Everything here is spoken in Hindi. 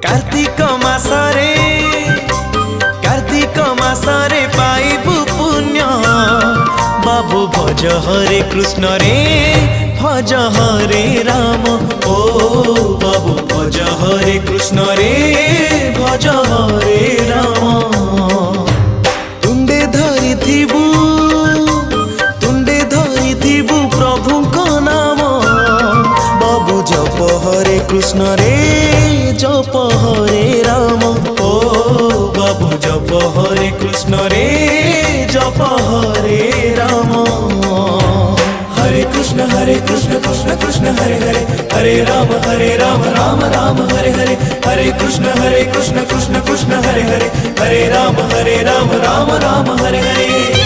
कार्तिक मासरे पाइबु पुण्य बाबू भज हरे कृष्ण रे भज हरे राम ओ बाबू भज हरे कृष्ण रे भज हरे राम तुंडे धरी थिबु प्रभु को नाम बाबू जप हरे कृष्ण रे जप हरे राम ओ बाबू जप हरे कृष्ण रे जप हरे राम हरे कृष्ण कृष्ण कृष्ण हरे हरे हरे राम राम राम हरे हरे हरे कृष्ण कृष्ण कृष्ण हरे हरे हरे राम राम राम हरे हरे।